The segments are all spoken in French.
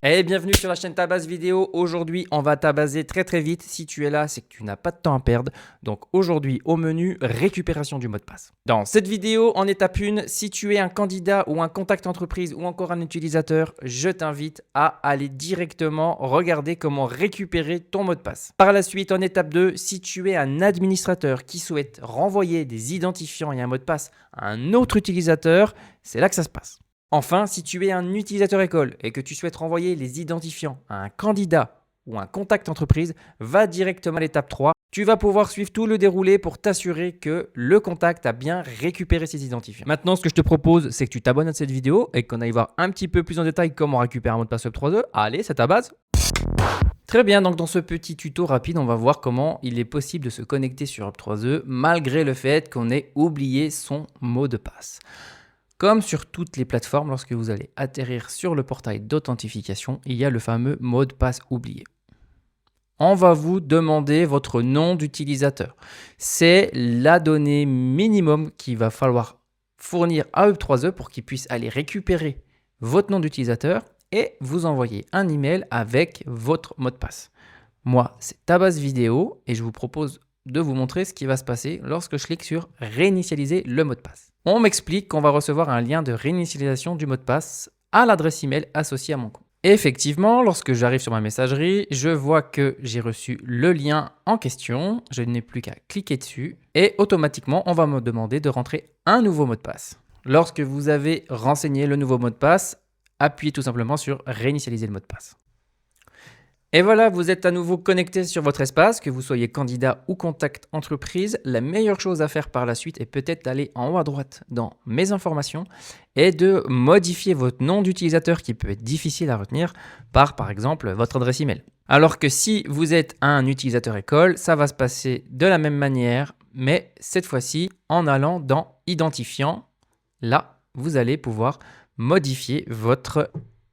Et bienvenue sur la chaîne Tabas Vidéo. Aujourd'hui, on va tabaser très vite. Si tu es là, c'est que tu n'as pas de temps à perdre. Donc aujourd'hui, au menu, récupération du mot de passe. Dans cette vidéo, en étape 1, si tu es un candidat ou un contact entreprise ou encore un utilisateur, je t'invite à aller directement regarder comment récupérer ton mot de passe. Par la suite, en étape 2, si tu es un administrateur qui souhaite renvoyer des identifiants et un mot de passe à un autre utilisateur, c'est là que ça se passe. Enfin, si tu es un utilisateur école et que tu souhaites renvoyer les identifiants à un candidat ou un contact entreprise, va directement à l'étape 3. Tu vas pouvoir suivre tout le déroulé pour t'assurer que le contact a bien récupéré ses identifiants. Maintenant, ce que je te propose, c'est que tu t'abonnes à cette vidéo et qu'on aille voir un petit peu plus en détail comment récupérer un mot de passe Web3E. Allez, c'est ta base. Très bien, donc dans ce petit tuto rapide, on va voir comment il est possible de se connecter sur Web3E malgré le fait qu'on ait oublié son mot de passe. Comme sur toutes les plateformes, lorsque vous allez atterrir sur le portail d'authentification, il y a le fameux mot de passe oublié. On va vous demander votre nom d'utilisateur. C'est la donnée minimum qu'il va falloir fournir à Web3E pour qu'il puisse aller récupérer votre nom d'utilisateur et vous envoyer un email avec votre mot de passe. Moi, c'est Tabas Vidéo et je vous propose de vous montrer ce qui va se passer lorsque je clique sur réinitialiser le mot de passe. On m'explique qu'on va recevoir un lien de réinitialisation du mot de passe à l'adresse email associée à mon compte. Effectivement, lorsque j'arrive sur ma messagerie, je vois que j'ai reçu le lien en question. Je n'ai plus qu'à cliquer dessus et automatiquement, on va me demander de rentrer un nouveau mot de passe. Lorsque vous avez renseigné le nouveau mot de passe, appuyez tout simplement sur réinitialiser le mot de passe. Et voilà, vous êtes à nouveau connecté sur votre espace, que vous soyez candidat ou contact entreprise. La meilleure chose à faire par la suite est peut-être d'aller en haut à droite dans mes informations et de modifier votre nom d'utilisateur qui peut être difficile à retenir par exemple votre adresse email. Alors que si vous êtes un utilisateur école, ça va se passer de la même manière, mais cette fois-ci en allant dans identifiant. Là, vous allez pouvoir modifier votre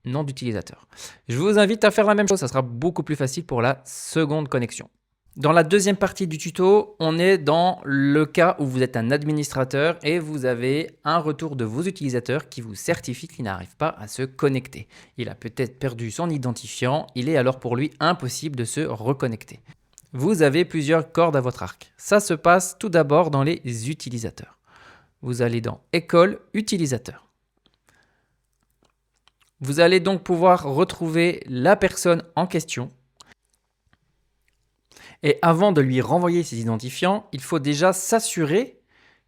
nom d'utilisateur. Je vous invite à faire la même chose, ça sera beaucoup plus facile pour la seconde connexion. Dans la deuxième partie du tuto, on est dans le cas où vous êtes un administrateur et vous avez un retour de vos utilisateurs qui vous certifie qu'il n'arrive pas à se connecter. Il a peut-être perdu son identifiant, il est alors pour lui impossible de se reconnecter. Vous avez plusieurs cordes à votre arc. Ça se passe tout d'abord dans les utilisateurs. Vous allez dans École, Utilisateur. Vous allez donc pouvoir retrouver la personne en question. Et avant de lui renvoyer ses identifiants, il faut déjà s'assurer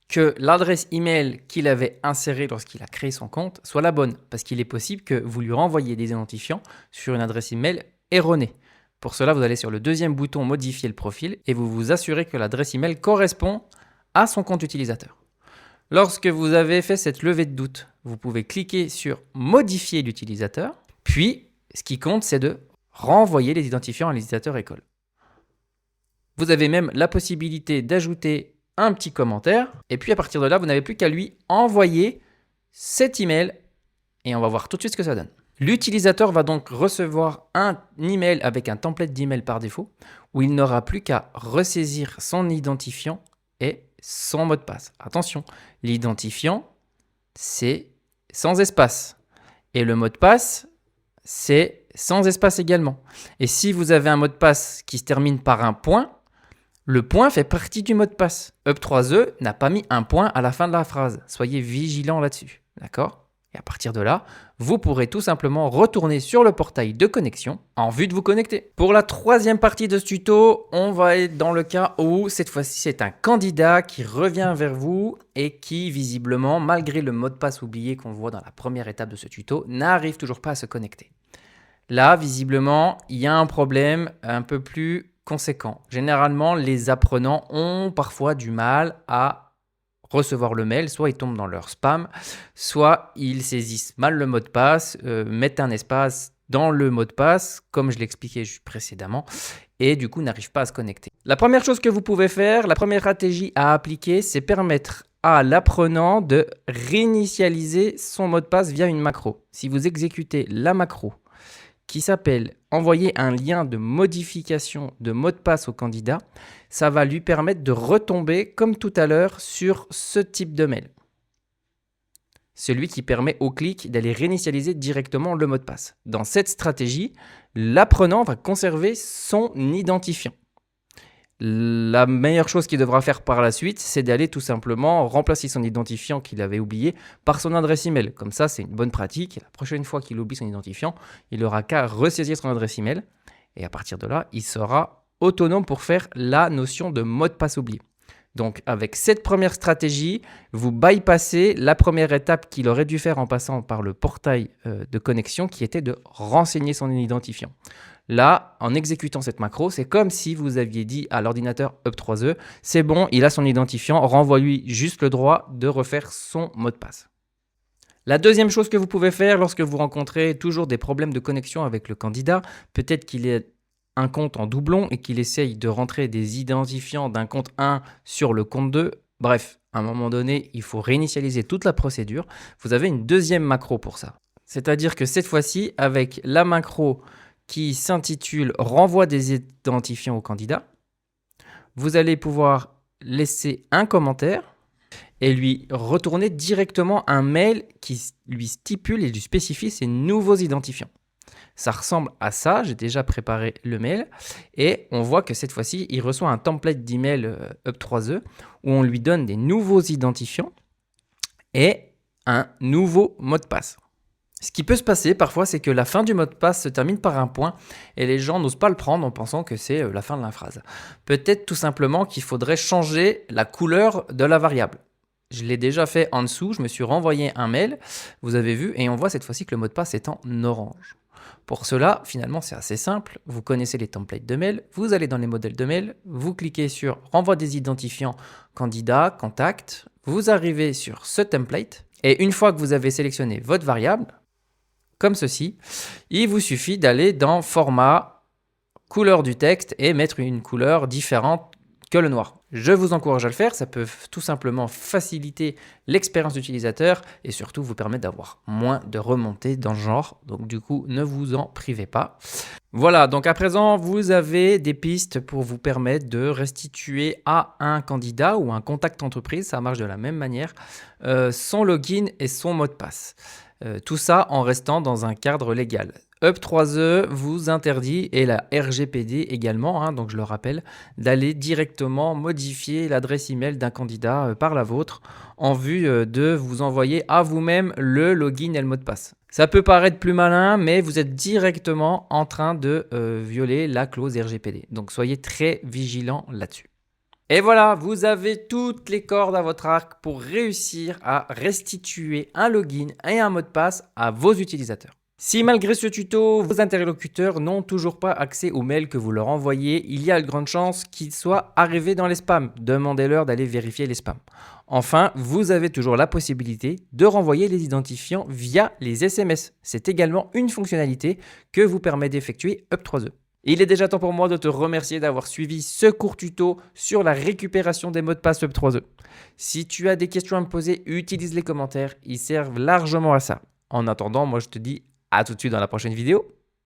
que l'adresse email qu'il avait insérée lorsqu'il a créé son compte soit la bonne. Parce qu'il est possible que vous lui renvoyiez des identifiants sur une adresse email erronée. Pour cela, vous allez sur le deuxième bouton modifier le profil et vous vous assurez que l'adresse email correspond à son compte utilisateur. Lorsque vous avez fait cette levée de doute, vous pouvez cliquer sur modifier l'utilisateur. Puis, ce qui compte, c'est de renvoyer les identifiants à l'utilisateur école. Vous avez même la possibilité d'ajouter un petit commentaire. Et puis, à partir de là, vous n'avez plus qu'à lui envoyer cet email. Et on va voir tout de suite ce que ça donne. L'utilisateur va donc recevoir un email avec un template d'email par défaut où il n'aura plus qu'à ressaisir son identifiant et son mot de passe. Attention, l'identifiant, c'est sans espace. Et le mot de passe, c'est sans espace également. Et si vous avez un mot de passe qui se termine par un point, le point fait partie du mot de passe. Web3E n'a pas mis un point à la fin de la phrase. Soyez vigilants là-dessus. D'accord ? Et à partir de là, vous pourrez tout simplement retourner sur le portail de connexion en vue de vous connecter. Pour la troisième partie de ce tuto, on va être dans le cas où cette fois-ci c'est un candidat qui revient vers vous et qui visiblement, malgré le mot de passe oublié qu'on voit dans la première étape de ce tuto, n'arrive toujours pas à se connecter. Là, visiblement, il y a un problème un peu plus conséquent. Généralement, les apprenants ont parfois du mal à recevoir le mail, soit ils tombent dans leur spam, soit ils saisissent mal le mot de passe, mettent un espace dans le mot de passe, comme je l'expliquais précédemment, et du coup n'arrivent pas à se connecter. La première chose que vous pouvez faire, la première stratégie à appliquer, c'est permettre à l'apprenant de réinitialiser son mot de passe via une macro. Si vous exécutez la macro qui s'appelle « Envoyer un lien de modification de mot de passe au candidat », ça va lui permettre de retomber, comme tout à l'heure, sur ce type de mail. celui qui permet au clic d'aller réinitialiser directement le mot de passe. Dans cette stratégie, l'apprenant va conserver son identifiant. La meilleure chose qu'il devra faire par la suite, c'est d'aller tout simplement remplacer son identifiant qu'il avait oublié par son adresse email. Comme ça, c'est une bonne pratique. La prochaine fois qu'il oublie son identifiant, il n'aura qu'à ressaisir son adresse email. Et à partir de là, il sera autonome pour faire la notion de mot de passe oublié. Donc, avec cette première stratégie, vous bypassez la première étape qu'il aurait dû faire en passant par le portail de connexion qui était de renseigner son identifiant. Là, en exécutant cette macro, c'est comme si vous aviez dit à l'ordinateur up3e, c'est bon, il a son identifiant, renvoie-lui juste le droit de refaire son mot de passe. La deuxième chose que vous pouvez faire lorsque vous rencontrez toujours des problèmes de connexion avec le candidat, peut-être qu'il ait un compte en doublon et qu'il essaye de rentrer des identifiants d'un compte 1 sur le compte 2. Bref, à un moment donné, il faut réinitialiser toute la procédure. Vous avez une deuxième macro pour ça. C'est-à-dire que cette fois-ci, avec la macro qui s'intitule « Renvoi des identifiants au candidat », vous allez pouvoir laisser un commentaire et lui retourner directement un mail qui lui stipule et lui spécifie ses nouveaux identifiants. Ça ressemble à ça, j'ai déjà préparé le mail et on voit que cette fois-ci, il reçoit un template d'email up3e où on lui donne des nouveaux identifiants et un nouveau mot de passe. Ce qui peut se passer parfois, c'est que la fin du mot de passe se termine par un point et les gens n'osent pas le prendre en pensant que c'est la fin de la phrase. Peut-être tout simplement qu'il faudrait changer la couleur de la variable. Je l'ai déjà fait en dessous, je me suis renvoyé un mail, vous avez vu, et on voit cette fois-ci que le mot de passe est en orange. Pour cela, finalement, c'est assez simple. Vous connaissez les templates de mail, vous allez dans les modèles de mail, vous cliquez sur « Renvoi des identifiants candidat, contact », vous arrivez sur ce template et une fois que vous avez sélectionné votre variable, comme ceci, il vous suffit d'aller dans « Format », couleur du texte et mettre une couleur différente que le noir. Je vous encourage à le faire, ça peut tout simplement faciliter l'expérience d'utilisateur et surtout vous permettre d'avoir moins de remontées dans le genre. Donc du coup, ne vous en privez pas. Voilà, donc à présent, vous avez des pistes pour vous permettre de restituer à un candidat ou un contact entreprise, ça marche de la même manière, son login et son mot de passe. Tout ça en restant dans un cadre légal. up3e vous interdit, et la RGPD également, donc je le rappelle, d'aller directement modifier l'adresse email d'un candidat par la vôtre en vue de vous envoyer à vous-même le login et le mot de passe. Ça peut paraître plus malin, mais vous êtes directement en train de violer la clause RGPD. Donc soyez très vigilants là-dessus. Et voilà, vous avez toutes les cordes à votre arc pour réussir à restituer un login et un mot de passe à vos utilisateurs. Si malgré ce tuto, vos interlocuteurs n'ont toujours pas accès aux mails que vous leur envoyez, il y a de grandes chances qu'ils soient arrivés dans les spams. Demandez-leur d'aller vérifier les spams. Enfin, vous avez toujours la possibilité de renvoyer les identifiants via les SMS. C'est également une fonctionnalité que vous permet d'effectuer up3e. Il est déjà temps pour moi de te remercier d'avoir suivi ce court tuto sur la récupération des mots de passe up3e. Si tu as des questions à me poser, utilise les commentaires, ils servent largement à ça. En attendant, moi je te dis à tout de suite dans la prochaine vidéo.